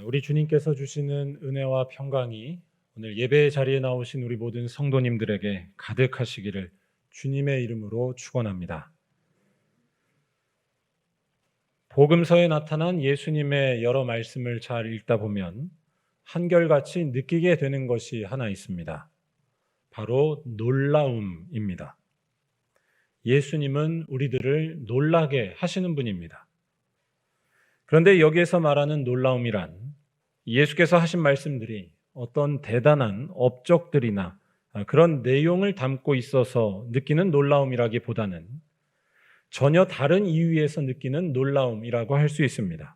우리 주님께서 주시는 은혜와 평강이 오늘 예배 자리에 나오신 우리 모든 성도님들에게 가득하시기를 주님의 이름으로 축원합니다. 복음서에 나타난 예수님의 여러 말씀을 잘 읽다 보면 한결같이 느끼게 되는 것이 하나 있습니다. 바로 놀라움입니다. 예수님은 우리들을 놀라게 하시는 분입니다. 그런데 여기에서 말하는 놀라움이란 예수께서 하신 말씀들이 어떤 대단한 업적들이나 그런 내용을 담고 있어서 느끼는 놀라움이라기보다는 전혀 다른 이유에서 느끼는 놀라움이라고 할 수 있습니다.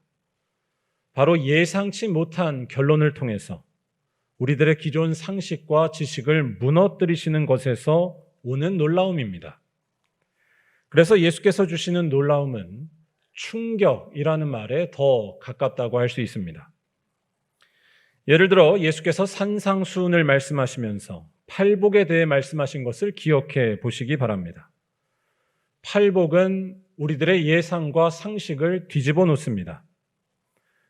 바로 예상치 못한 결론을 통해서 우리들의 기존 상식과 지식을 무너뜨리시는 것에서 오는 놀라움입니다. 그래서 예수께서 주시는 놀라움은 충격이라는 말에 더 가깝다고 할 수 있습니다. 예를 들어 예수께서 산상수훈을 말씀하시면서 팔복에 대해 말씀하신 것을 기억해 보시기 바랍니다. 팔복은 우리들의 예상과 상식을 뒤집어 놓습니다.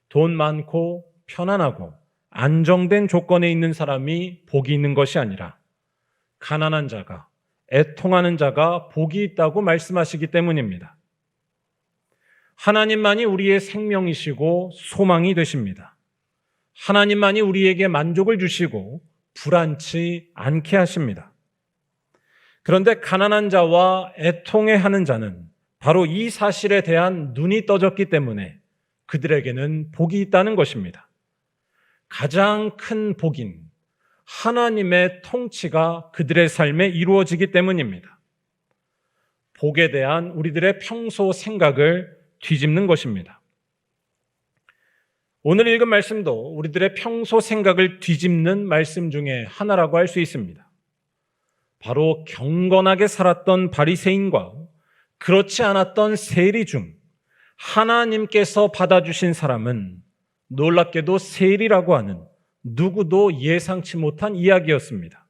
돈 많고 편안하고 안정된 조건에 있는 사람이 복이 있는 것이 아니라 가난한 자가, 애통하는 자가 복이 있다고 말씀하시기 때문입니다. 하나님만이 우리의 생명이시고 소망이 되십니다. 하나님만이 우리에게 만족을 주시고 불안치 않게 하십니다. 그런데 가난한 자와 애통해하는 자는 바로 이 사실에 대한 눈이 떠졌기 때문에 그들에게는 복이 있다는 것입니다. 가장 큰 복인 하나님의 통치가 그들의 삶에 이루어지기 때문입니다. 복에 대한 우리들의 평소 생각을 뒤집는 것입니다. 오늘 읽은 말씀도 우리들의 평소 생각을 뒤집는 말씀 중에 하나라고 할 수 있습니다. 바로 경건하게 살았던 바리새인과 그렇지 않았던 세리 중 하나님께서 받아주신 사람은 놀랍게도 세리라고 하는 누구도 예상치 못한 이야기였습니다.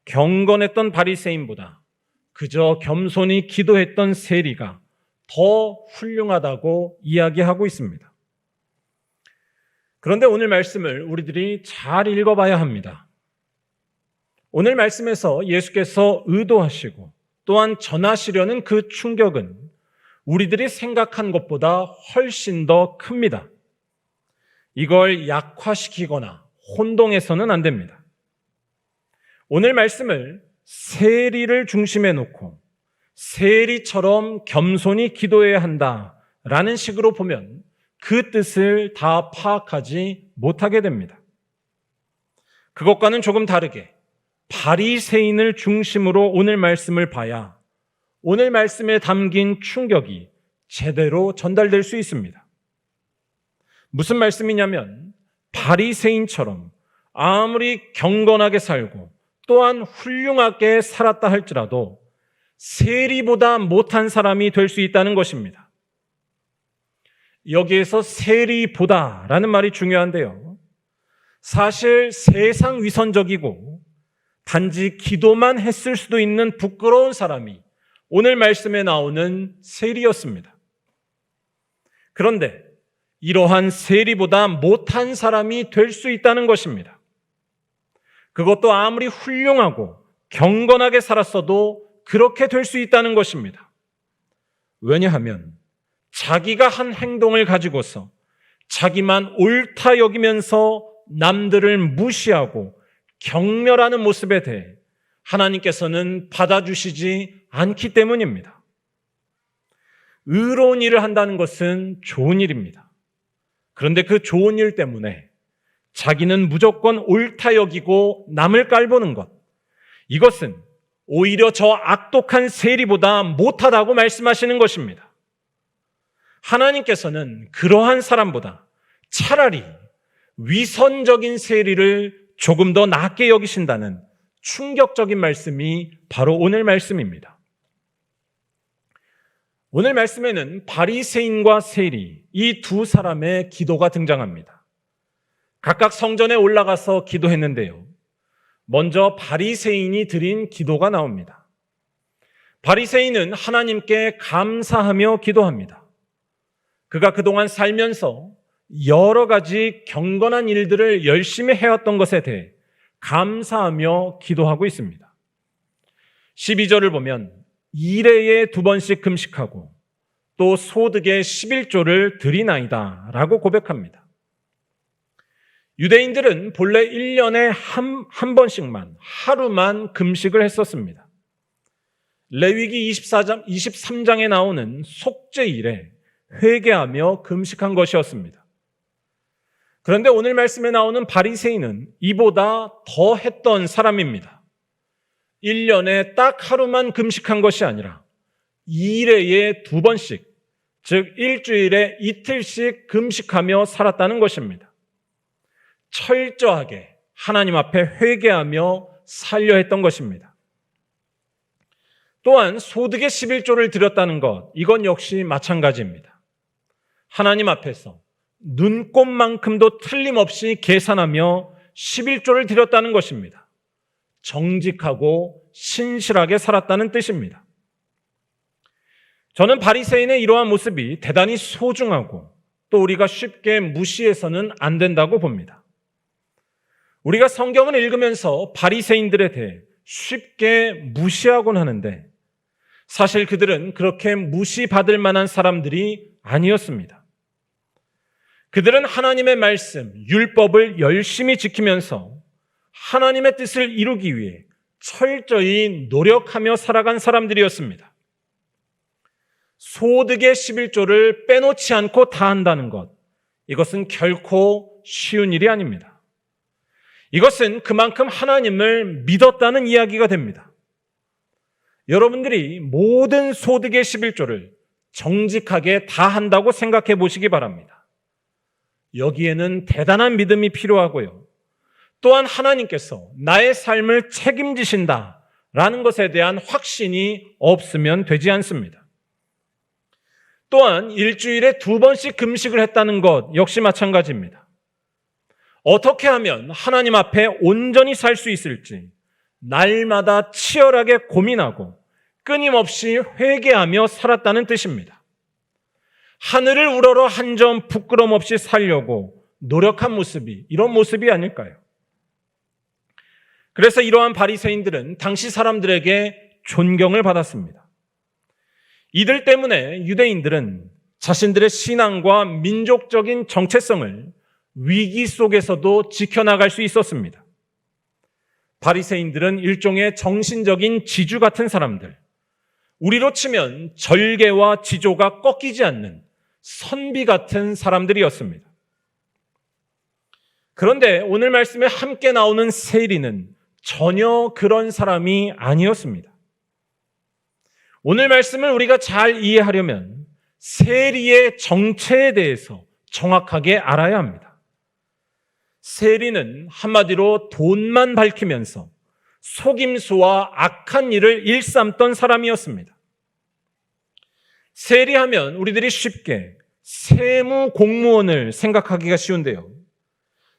경건했던 바리새인보다 그저 겸손히 기도했던 세리가 더 훌륭하다고 이야기하고 있습니다. 그런데 오늘 말씀을 우리들이 잘 읽어봐야 합니다. 오늘 말씀에서 예수께서 의도하시고 또한 전하시려는 그 충격은 우리들이 생각한 것보다 훨씬 더 큽니다. 이걸 약화시키거나 혼동해서는 안 됩니다. 오늘 말씀을 세리를 중심에 놓고 세리처럼 겸손히 기도해야 한다라는 식으로 보면 그 뜻을 다 파악하지 못하게 됩니다. 그것과는 조금 다르게 바리새인을 중심으로 오늘 말씀을 봐야 오늘 말씀에 담긴 충격이 제대로 전달될 수 있습니다. 무슨 말씀이냐면 바리새인처럼 아무리 경건하게 살고 또한 훌륭하게 살았다 할지라도 세리보다 못한 사람이 될 수 있다는 것입니다. 여기에서 세리보다라는 말이 중요한데요. 사실 세상 위선적이고 단지 기도만 했을 수도 있는 부끄러운 사람이 오늘 말씀에 나오는 세리였습니다. 그런데 이러한 세리보다 못한 사람이 될 수 있다는 것입니다. 그것도 아무리 훌륭하고 경건하게 살았어도 그렇게 될 수 있다는 것입니다. 왜냐하면 자기가 한 행동을 가지고서 자기만 옳다 여기면서 남들을 무시하고 경멸하는 모습에 대해 하나님께서는 받아주시지 않기 때문입니다. 의로운 일을 한다는 것은 좋은 일입니다. 그런데 그 좋은 일 때문에 자기는 무조건 옳다 여기고 남을 깔보는 것, 이것은 오히려 저 악독한 세리보다 못하다고 말씀하시는 것입니다. 하나님께서는 그러한 사람보다 차라리 위선적인 세리를 조금 더 낫게 여기신다는 충격적인 말씀이 바로 오늘 말씀입니다. 오늘 말씀에는 바리새인과 세리, 이 두 사람의 기도가 등장합니다. 각각 성전에 올라가서 기도했는데요. 먼저 바리새인이 드린 기도가 나옵니다. 바리새인은 하나님께 감사하며 기도합니다. 그가 그동안 살면서 여러 가지 경건한 일들을 열심히 해왔던 것에 대해 감사하며 기도하고 있습니다. 12절을 보면 일해에 2번씩 금식하고 또 소득의 11조를 드리나이다 라고 고백합니다. 유대인들은 본래 1년에 한 번씩만 하루만 금식을 했었습니다. 레위기 23장에 나오는 속죄일에 회개하며 금식한 것이었습니다. 그런데 오늘 말씀에 나오는 바리새인은 이보다 더 했던 사람입니다. 1년에 딱 하루만 금식한 것이 아니라 2회에 2번씩, 즉 일주일에 이틀씩 금식하며 살았다는 것입니다. 철저하게 하나님 앞에 회개하며 살려 했던 것입니다. 또한 소득의 11조를 드렸다는 것, 이건 역시 마찬가지입니다. 하나님 앞에서 눈꼽만큼도 틀림없이 계산하며 11조를 드렸다는 것입니다. 정직하고 신실하게 살았다는 뜻입니다. 저는 바리새인의 이러한 모습이 대단히 소중하고 또 우리가 쉽게 무시해서는 안 된다고 봅니다. 우리가 성경을 읽으면서 바리새인들에 대해 쉽게 무시하곤 하는데 사실 그들은 그렇게 무시받을 만한 사람들이 아니었습니다. 그들은 하나님의 말씀, 율법을 열심히 지키면서 하나님의 뜻을 이루기 위해 철저히 노력하며 살아간 사람들이었습니다. 소득의 11조를 빼놓지 않고 다 한다는 것, 이것은 결코 쉬운 일이 아닙니다. 이것은 그만큼 하나님을 믿었다는 이야기가 됩니다. 여러분들이 모든 소득의 11조를 정직하게 다 한다고 생각해 보시기 바랍니다. 여기에는 대단한 믿음이 필요하고요. 또한 하나님께서 나의 삶을 책임지신다라는 것에 대한 확신이 없으면 되지 않습니다. 또한 일주일에 2번씩 금식을 했다는 것 역시 마찬가지입니다. 어떻게 하면 하나님 앞에 온전히 살 수 있을지 날마다 치열하게 고민하고 끊임없이 회개하며 살았다는 뜻입니다. 하늘을 우러러 한 점 부끄럼 없이 살려고 노력한 모습이 이런 모습이 아닐까요? 그래서 이러한 바리새인들은 당시 사람들에게 존경을 받았습니다. 이들 때문에 유대인들은 자신들의 신앙과 민족적인 정체성을 위기 속에서도 지켜나갈 수 있었습니다. 바리새인들은 일종의 정신적인 지주 같은 사람들, 우리로 치면 절개와 지조가 꺾이지 않는 선비 같은 사람들이었습니다. 그런데 오늘 말씀에 함께 나오는 세리는 전혀 그런 사람이 아니었습니다. 오늘 말씀을 우리가 잘 이해하려면 세리의 정체에 대해서 정확하게 알아야 합니다. 세리는 한마디로 돈만 밝히면서 속임수와 악한 일을 일삼던 사람이었습니다. 세리하면 우리들이 쉽게 세무 공무원을 생각하기가 쉬운데요.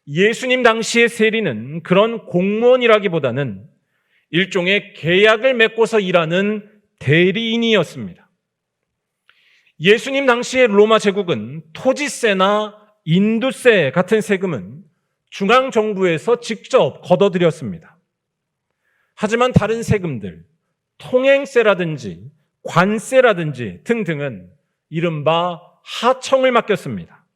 예수님 당시의 세리는 그런 공무원이라기보다는 일종의 계약을 맺고서 일하는 대리인이었습니다. 예수님 당시의 로마 제국은 토지세나 인두세 같은 세금은 중앙정부에서 직접 걷어들였습니다. 하지만 다른 세금들, 통행세라든지 관세라든지 등등은 이른바 하청을 맡겼습니다.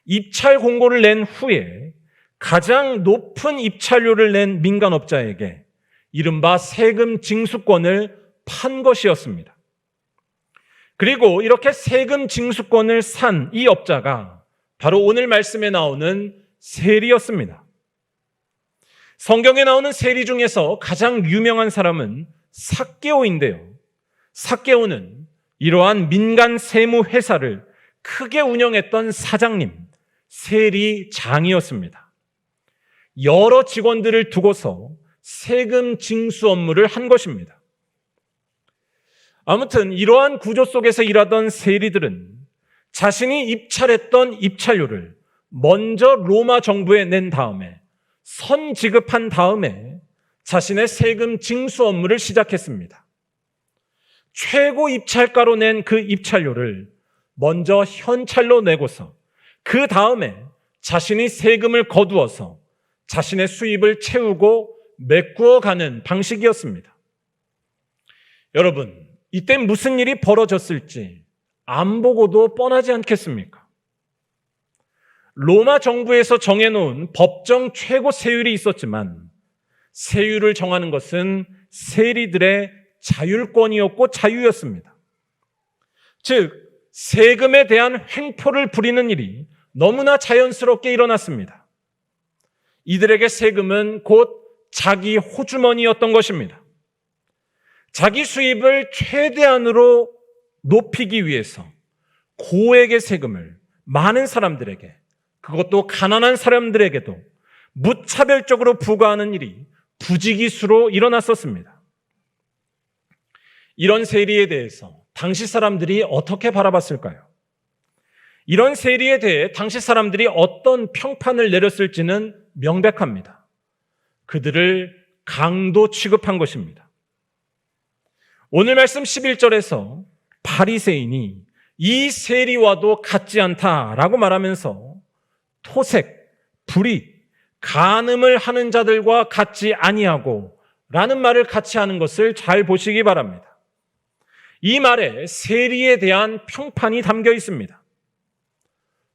입찰 공고를 낸 후에 가장 높은 입찰료를 낸 민간업자에게 이른바 세금 징수권을 판 것이었습니다. 그리고 이렇게 세금 징수권을 산 이 업자가 바로 오늘 말씀에 나오는 세리였습니다. 성경에 나오는 세리 중에서 가장 유명한 사람은 삭개오인데요. 삭개오는 이러한 민간 세무 회사를 크게 운영했던 사장님, 세리장이었습니다. 여러 직원들을 두고서 세금 징수 업무를 한 것입니다. 아무튼 이러한 구조 속에서 일하던 세리들은 자신이 입찰했던 입찰료를 먼저 로마 정부에 낸 다음에 선 지급한 다음에 자신의 세금 징수 업무를 시작했습니다. 최고 입찰가로 낸 그 입찰료를 먼저 현찰로 내고서 그 다음에 자신이 세금을 거두어서 자신의 수입을 채우고 메꾸어가는 방식이었습니다. 여러분, 이때 무슨 일이 벌어졌을지 안 보고도 뻔하지 않겠습니까? 로마 정부에서 정해놓은 법정 최고 세율이 있었지만 세율을 정하는 것은 세리들의 자율권이었고 자유였습니다. 즉, 세금에 대한 횡포를 부리는 일이 너무나 자연스럽게 일어났습니다. 이들에게 세금은 곧 자기 호주머니였던 것입니다. 자기 수입을 최대한으로 높이기 위해서 고액의 세금을 많은 사람들에게, 그것도 가난한 사람들에게도 무차별적으로 부과하는 일이 부지기수로 일어났었습니다. 이런 세리에 대해서 당시 사람들이 어떻게 바라봤을까요? 이런 세리에 대해 당시 사람들이 어떤 평판을 내렸을지는 명백합니다. 그들을 강도 취급한 것입니다. 오늘 말씀 11절에서 바리새인이 이 세리와도 같지 않다라고 말하면서 토색, 불의, 간음을 하는 자들과 같지 아니하고 라는 말을 같이 하는 것을 잘 보시기 바랍니다. 이 말에 세리에 대한 평판이 담겨 있습니다.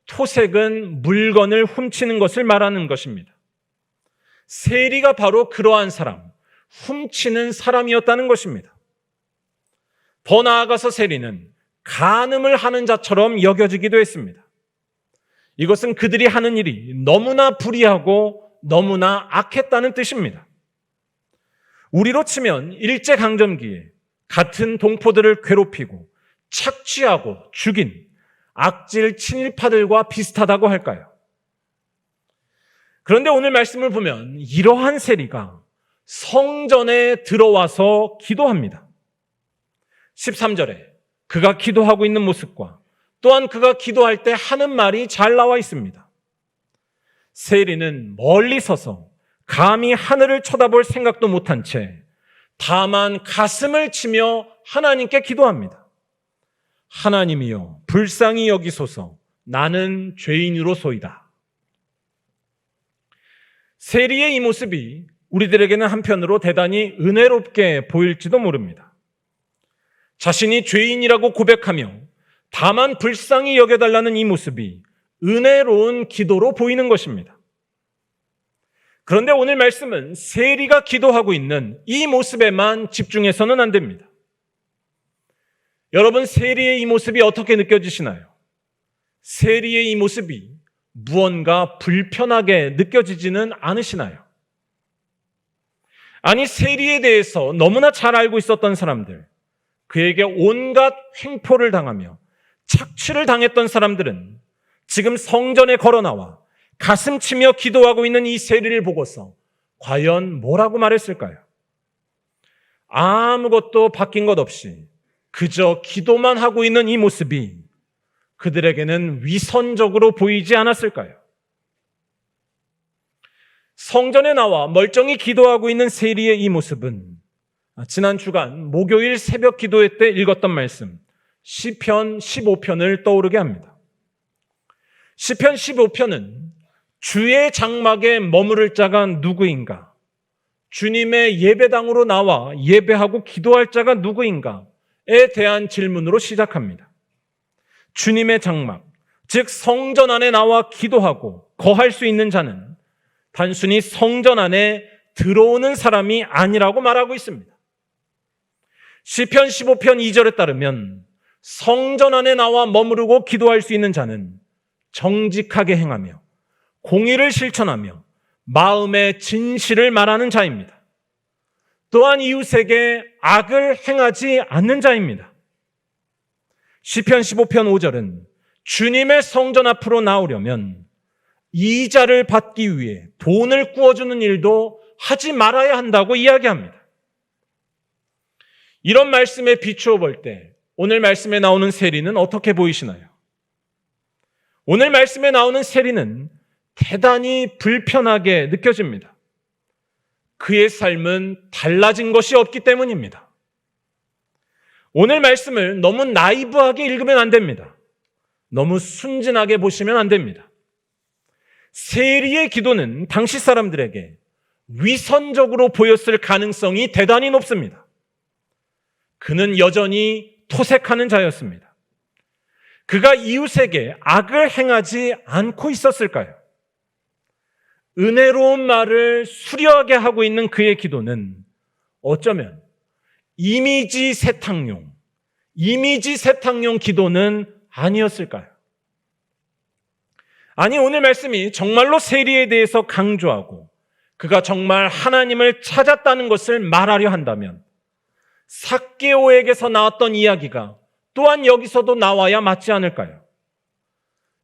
토색은 물건을 훔치는 것을 말하는 것입니다. 세리가 바로 그러한 사람, 훔치는 사람이었다는 것입니다. 더 나아가서 세리는 간음을 하는 자처럼 여겨지기도 했습니다. 이것은 그들이 하는 일이 너무나 불의하고 너무나 악했다는 뜻입니다. 우리로 치면 일제강점기에 같은 동포들을 괴롭히고 착취하고 죽인 악질 친일파들과 비슷하다고 할까요? 그런데 오늘 말씀을 보면 이러한 세리가 성전에 들어와서 기도합니다. 13절에 그가 기도하고 있는 모습과 또한 그가 기도할 때 하는 말이 잘 나와 있습니다. 세리는 멀리 서서 감히 하늘을 쳐다볼 생각도 못한 채 다만 가슴을 치며 하나님께 기도합니다. 하나님이여 불쌍히 여기소서, 나는 죄인으로소이다. 세리의 이 모습이 우리들에게는 한편으로 대단히 은혜롭게 보일지도 모릅니다. 자신이 죄인이라고 고백하며 다만 불쌍히 여겨달라는 이 모습이 은혜로운 기도로 보이는 것입니다. 그런데 오늘 말씀은 세리가 기도하고 있는 이 모습에만 집중해서는 안 됩니다. 여러분, 세리의 이 모습이 어떻게 느껴지시나요? 세리의 이 모습이 무언가 불편하게 느껴지지는 않으시나요? 아니, 세리에 대해서 너무나 잘 알고 있었던 사람들, 그에게 온갖 횡포를 당하며 착취를 당했던 사람들은 지금 성전에 걸어 나와 가슴 치며 기도하고 있는 이 세리를 보고서 과연 뭐라고 말했을까요? 아무것도 바뀐 것 없이 그저 기도만 하고 있는 이 모습이 그들에게는 위선적으로 보이지 않았을까요? 성전에 나와 멀쩡히 기도하고 있는 세리의 이 모습은 지난 주간 목요일 새벽 기도회 때 읽었던 말씀 시편 15편을 떠오르게 합니다. 시편 15편은 주의 장막에 머무를 자가 누구인가? 주님의 예배당으로 나와 예배하고 기도할 자가 누구인가에 대한 질문으로 시작합니다. 주님의 장막, 즉 성전 안에 나와 기도하고 거할 수 있는 자는 단순히 성전 안에 들어오는 사람이 아니라고 말하고 있습니다. 시편 15편 2절에 따르면 성전 안에 나와 머무르고 기도할 수 있는 자는 정직하게 행하며 공의를 실천하며 마음의 진실을 말하는 자입니다. 또한 이웃에게 악을 행하지 않는 자입니다. 시편 15편 5절은 주님의 성전 앞으로 나오려면 이자를 받기 위해 돈을 꾸어주는 일도 하지 말아야 한다고 이야기합니다. 이런 말씀에 비추어 볼 때 오늘 말씀에 나오는 세리는 어떻게 보이시나요? 오늘 말씀에 나오는 세리는 대단히 불편하게 느껴집니다. 그의 삶은 달라진 것이 없기 때문입니다. 오늘 말씀을 너무 나이브하게 읽으면 안 됩니다. 너무 순진하게 보시면 안 됩니다. 세리의 기도는 당시 사람들에게 위선적으로 보였을 가능성이 대단히 높습니다. 그는 여전히 토색하는 자였습니다. 그가 이웃에게 악을 행하지 않고 있었을까요? 은혜로운 말을 수려하게 하고 있는 그의 기도는 어쩌면 이미지 세탁용 기도는 아니었을까요? 아니, 오늘 말씀이 정말로 세리에 대해서 강조하고 그가 정말 하나님을 찾았다는 것을 말하려 한다면 삭개오에게서 나왔던 이야기가 또한 여기서도 나와야 맞지 않을까요?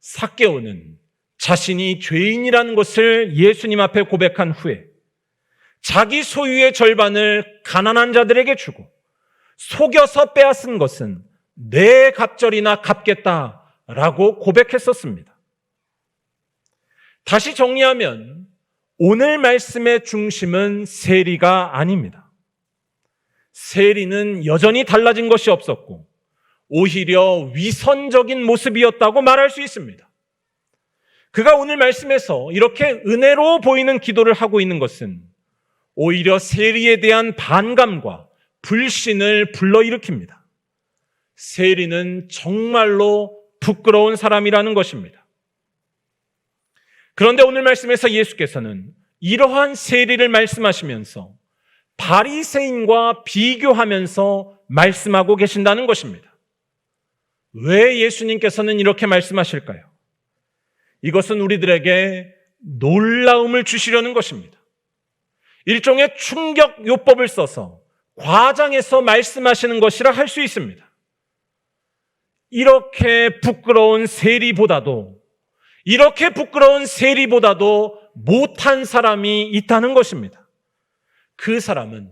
삭개오는 자신이 죄인이라는 것을 예수님 앞에 고백한 후에 자기 소유의 절반을 가난한 자들에게 주고 속여서 빼앗은 것은 내 갑절이나 갚겠다라고 고백했었습니다. 다시 정리하면 오늘 말씀의 중심은 세리가 아닙니다. 세리는 여전히 달라진 것이 없었고 오히려 위선적인 모습이었다고 말할 수 있습니다. 그가 오늘 말씀에서 이렇게 은혜로 보이는 기도를 하고 있는 것은 오히려 세리에 대한 반감과 불신을 불러일으킵니다. 세리는 정말로 부끄러운 사람이라는 것입니다. 그런데 오늘 말씀에서 예수께서는 이러한 세리를 말씀하시면서 바리새인과 비교하면서 말씀하고 계신다는 것입니다. 왜 예수님께서는 이렇게 말씀하실까요? 이것은 우리들에게 놀라움을 주시려는 것입니다. 일종의 충격 요법을 써서 과장해서 말씀하시는 것이라 할 수 있습니다. 이렇게 부끄러운 세리보다도 못한 사람이 있다는 것입니다. 그 사람은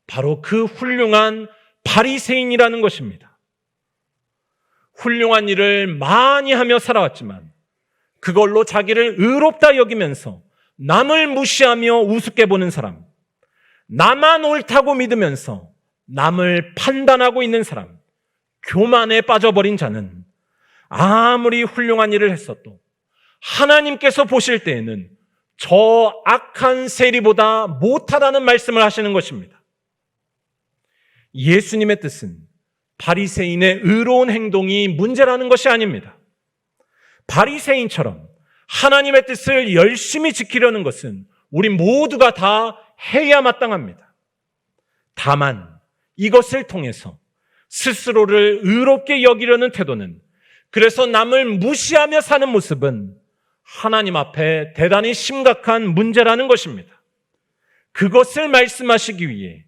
바로 그 훌륭한 바리새인이라는 것입니다. 훌륭한 일을 많이 하며 살아왔지만 그걸로 자기를 의롭다 여기면서 남을 무시하며 우습게 보는 사람, 나만 옳다고 믿으면서 남을 판단하고 있는 사람, 교만에 빠져버린 자는 아무리 훌륭한 일을 했어도 하나님께서 보실 때에는 저 악한 세리보다 못하다는 말씀을 하시는 것입니다. 예수님의 뜻은 바리새인의 의로운 행동이 문제라는 것이 아닙니다. 바리새인처럼 하나님의 뜻을 열심히 지키려는 것은 우리 모두가 다 해야 마땅합니다. 다만 이것을 통해서 스스로를 의롭게 여기려는 태도는, 그래서 남을 무시하며 사는 모습은 하나님 앞에 대단히 심각한 문제라는 것입니다. 그것을 말씀하시기 위해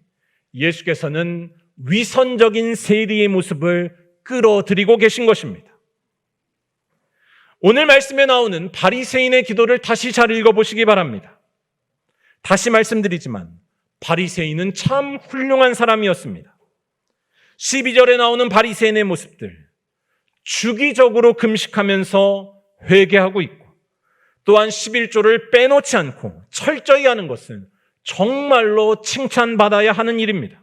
예수께서는 위선적인 세리의 모습을 끌어들이고 계신 것입니다. 오늘 말씀에 나오는 바리새인의 기도를 다시 잘 읽어보시기 바랍니다. 다시 말씀드리지만 바리새인은 참 훌륭한 사람이었습니다. 12절에 나오는 바리새인의 모습들, 주기적으로 금식하면서 회개하고 있고 또한 11조를 빼놓지 않고 철저히 하는 것은 정말로 칭찬받아야 하는 일입니다.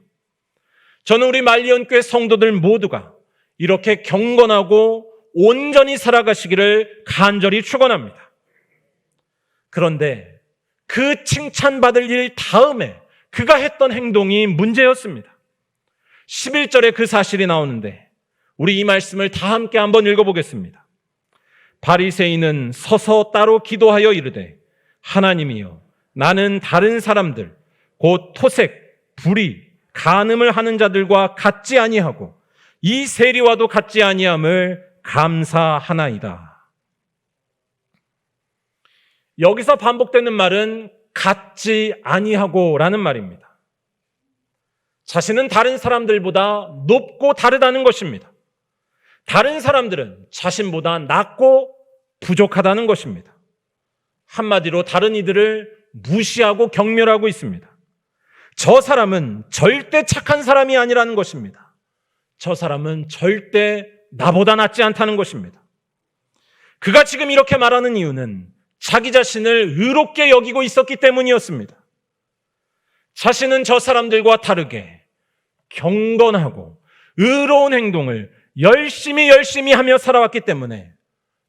저는 우리 말리언교회 성도들 모두가 이렇게 경건하고 온전히 살아가시기를 간절히 축원합니다. 그런데 그 칭찬받을 일 다음에 그가 했던 행동이 문제였습니다. 11절에 그 사실이 나오는데 우리 이 말씀을 다 함께 한번 읽어보겠습니다. 바리새인은 서서 따로 기도하여 이르되 하나님이여, 나는 다른 사람들 곧 토색, 불의, 간음을 하는 자들과 같지 아니하고 이 세리와도 같지 아니함을 감사하나이다. 여기서 반복되는 말은 같지 아니하고라는 말입니다. 자신은 다른 사람들보다 높고 다르다는 것입니다. 다른 사람들은 자신보다 낮고 부족하다는 것입니다. 한마디로 다른 이들을 무시하고 경멸하고 있습니다. 저 사람은 절대 착한 사람이 아니라는 것입니다. 저 사람은 절대 나보다 낫지 않다는 것입니다. 그가 지금 이렇게 말하는 이유는 자기 자신을 의롭게 여기고 있었기 때문이었습니다. 자신은 저 사람들과 다르게 경건하고 의로운 행동을 열심히 하며 살아왔기 때문에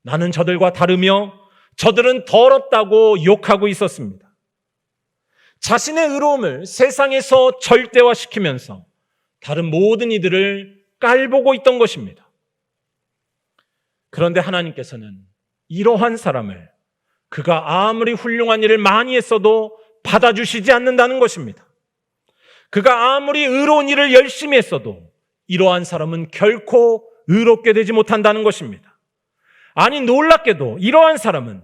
나는 저들과 다르며 저들은 더럽다고 욕하고 있었습니다. 자신의 의로움을 세상에서 절대화시키면서 다른 모든 이들을 깔보고 있던 것입니다. 그런데 하나님께서는 이러한 사람을 그가 아무리 훌륭한 일을 많이 했어도 받아주시지 않는다는 것입니다. 그가 아무리 의로운 일을 열심히 했어도 이러한 사람은 결코 의롭게 되지 못한다는 것입니다. 아니, 놀랍게도 이러한 사람은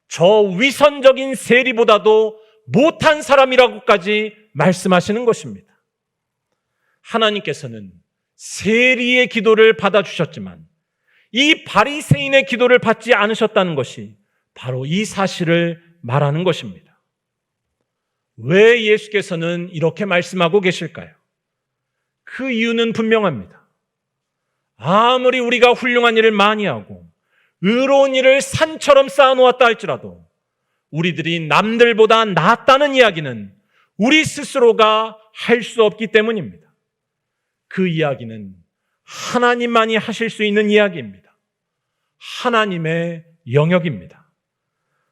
저 위선적인 세리보다도 못한 사람이라고까지 말씀하시는 것입니다. 하나님께서는 세리의 기도를 받아주셨지만 이 바리새인의 기도를 받지 않으셨다는 것이 바로 이 사실을 말하는 것입니다. 왜 예수께서는 이렇게 말씀하고 계실까요? 그 이유는 분명합니다. 아무리 우리가 훌륭한 일을 많이 하고 의로운 일을 산처럼 쌓아놓았다 할지라도 우리들이 남들보다 낫다는 이야기는 우리 스스로가 할 수 없기 때문입니다. 그 이야기는 하나님만이 하실 수 있는 이야기입니다. 하나님의 영역입니다.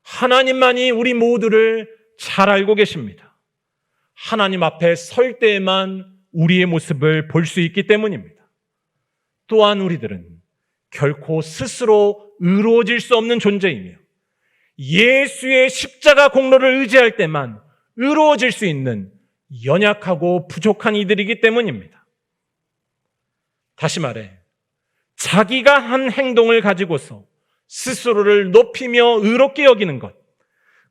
하나님만이 우리 모두를 잘 알고 계십니다. 하나님 앞에 설 때에만 우리의 모습을 볼 수 있기 때문입니다. 또한 우리들은 결코 스스로 의로워질 수 없는 존재이며 예수의 십자가 공로를 의지할 때만 의로워질 수 있는 연약하고 부족한 이들이기 때문입니다. 다시 말해, 자기가 한 행동을 가지고서 스스로를 높이며 의롭게 여기는 것,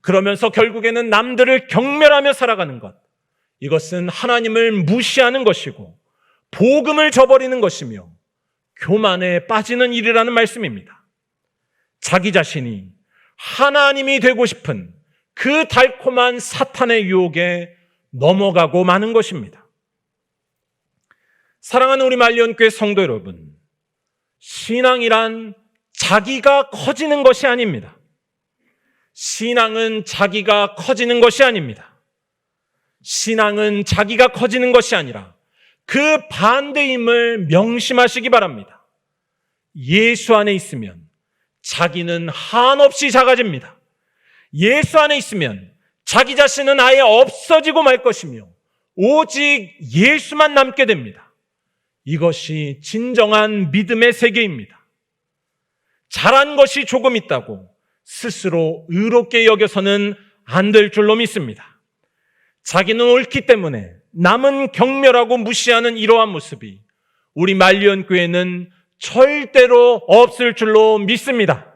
그러면서 결국에는 남들을 경멸하며 살아가는 것, 이것은 하나님을 무시하는 것이고 복음을 저버리는 것이며 교만에 빠지는 일이라는 말씀입니다. 자기 자신이 하나님이 되고 싶은 그 달콤한 사탄의 유혹에 넘어가고 마는 것입니다. 사랑하는 우리 말리언교회 성도 여러분, 신앙이란 자기가 커지는 것이 아닙니다. 신앙은 자기가 커지는 것이 아닙니다. 신앙은 자기가 커지는 것이 아니라 그 반대임을 명심하시기 바랍니다. 예수 안에 있으면 자기는 한없이 작아집니다. 예수 안에 있으면 자기 자신은 아예 없어지고 말 것이며 오직 예수만 남게 됩니다. 이것이 진정한 믿음의 세계입니다. 잘한 것이 조금 있다고 스스로 의롭게 여겨서는 안 될 줄로 믿습니다. 자기는 옳기 때문에 남은 경멸하고 무시하는 이러한 모습이 우리 말리언교회는 절대로 없을 줄로 믿습니다.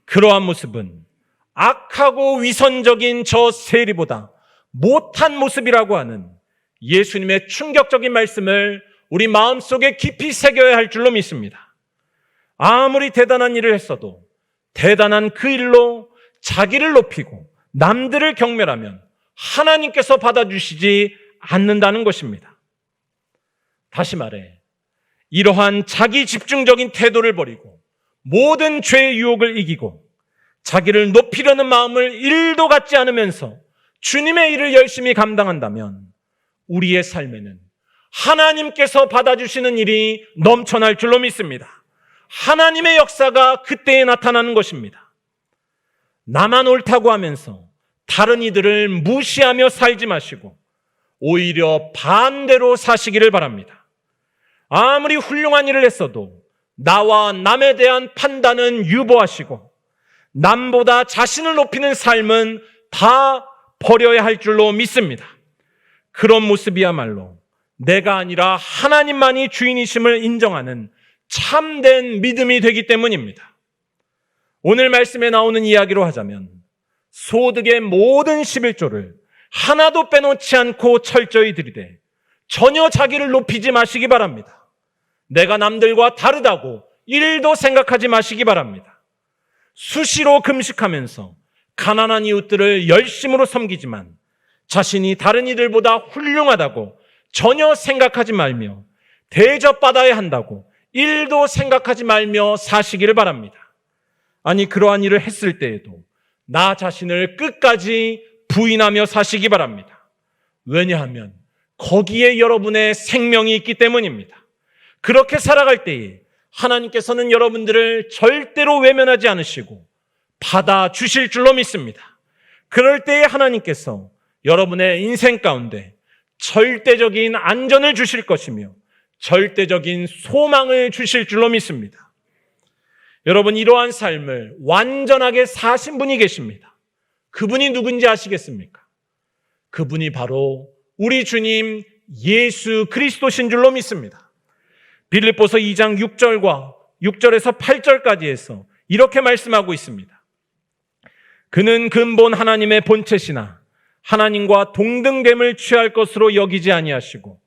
그러한 모습은 악하고 위선적인 저 세리보다 못한 모습이라고 하는 예수님의 충격적인 말씀을 우리 마음속에 깊이 새겨야 할 줄로 믿습니다. 아무리 대단한 일을 했어도 대단한 그 일로 자기를 높이고 남들을 경멸하면 하나님께서 받아주시지 않는다는 것입니다. 다시 말해, 이러한 자기 집중적인 태도를 버리고 모든 죄의 유혹을 이기고 자기를 높이려는 마음을 1도 갖지 않으면서 주님의 일을 열심히 감당한다면 우리의 삶에는 하나님께서 받아주시는 일이 넘쳐날 줄로 믿습니다. 하나님의 역사가 그때에 나타나는 것입니다. 나만 옳다고 하면서 다른 이들을 무시하며 살지 마시고 오히려 반대로 사시기를 바랍니다. 아무리 훌륭한 일을 했어도 나와 남에 대한 판단은 유보하시고 남보다 자신을 높이는 삶은 다 버려야 할 줄로 믿습니다. 그런 모습이야말로 내가 아니라 하나님만이 주인이심을 인정하는 참된 믿음이 되기 때문입니다. 오늘 말씀에 나오는 이야기로 하자면 소득의 모든 11조를 하나도 빼놓지 않고 철저히 들이되 전혀 자기를 높이지 마시기 바랍니다. 내가 남들과 다르다고 1도 생각하지 마시기 바랍니다. 수시로 금식하면서 가난한 이웃들을 열심으로 섬기지만 자신이 다른 이들보다 훌륭하다고 전혀 생각하지 말며 대접받아야 한다고 1도 생각하지 말며 사시기를 바랍니다. 아니, 그러한 일을 했을 때에도 나 자신을 끝까지 부인하며 사시기 바랍니다. 왜냐하면 거기에 여러분의 생명이 있기 때문입니다. 그렇게 살아갈 때에 하나님께서는 여러분들을 절대로 외면하지 않으시고 받아주실 줄로 믿습니다. 그럴 때에 하나님께서 여러분의 인생 가운데 절대적인 안전을 주실 것이며 절대적인 소망을 주실 줄로 믿습니다. 여러분, 이러한 삶을 완전하게 사신 분이 계십니다. 그분이 누군지 아시겠습니까? 그분이 바로 우리 주님 예수 그리스도신 줄로 믿습니다. 빌립보서 2장 6절에서 8절까지 해서 이렇게 말씀하고 있습니다. 그는 근본 하나님의 본체시나 하나님과 동등됨을 취할 것으로 여기지 아니하시고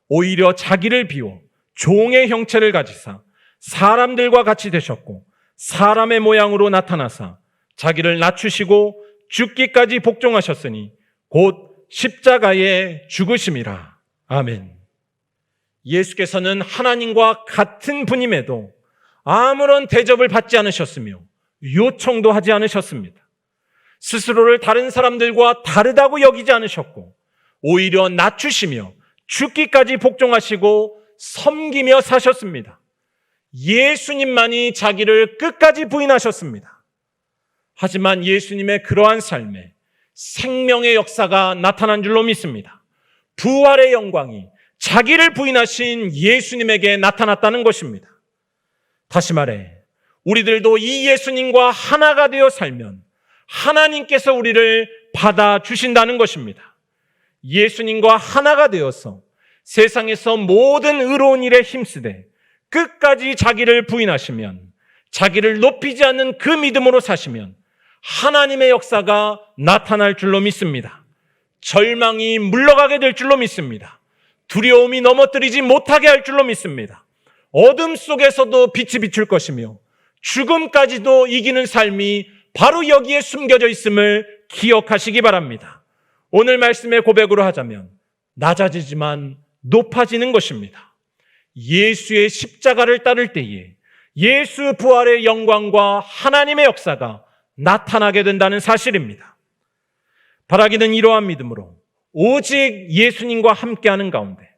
오히려 자기를 비워 종의 형체를 가지사 사람들과 같이 되셨고 사람의 모양으로 나타나사 자기를 낮추시고 죽기까지 복종하셨으니 곧 십자가에 죽으심이라. 아멘. 예수께서는 하나님과 같은 분임에도 아무런 대접을 받지 않으셨으며 요청도 하지 않으셨습니다. 스스로를 다른 사람들과 다르다고 여기지 않으셨고 오히려 낮추시며 죽기까지 복종하시고 섬기며 사셨습니다. 예수님만이 자기를 끝까지 부인하셨습니다. 하지만 예수님의 그러한 삶에 생명의 역사가 나타난 줄로 믿습니다. 부활의 영광이 자기를 부인하신 예수님에게 나타났다는 것입니다. 다시 말해 우리들도 이 예수님과 하나가 되어 살면 하나님께서 우리를 받아주신다는 것입니다. 예수님과 하나가 되어서 세상에서 모든 의로운 일에 힘쓰되 끝까지 자기를 부인하시면, 자기를 높이지 않는 그 믿음으로 사시면 하나님의 역사가 나타날 줄로 믿습니다. 절망이 물러가게 될 줄로 믿습니다. 두려움이 넘어뜨리지 못하게 할 줄로 믿습니다. 어둠 속에서도 빛이 비출 것이며 죽음까지도 이기는 삶이 바로 여기에 숨겨져 있음을 기억하시기 바랍니다. 오늘 말씀의 고백으로 하자면 낮아지지만 높아지는 것입니다. 예수의 십자가를 따를 때에 예수 부활의 영광과 하나님의 역사가 나타나게 된다는 사실입니다. 바라기는 이러한 믿음으로 오직 예수님과 함께하는 가운데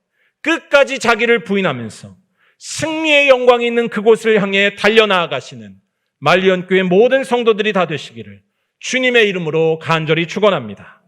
끝까지 자기를 부인하면서 승리의 영광이 있는 그곳을 향해 달려나아가시는 말리언교회 모든 성도들이 다 되시기를 주님의 이름으로 간절히 축원합니다.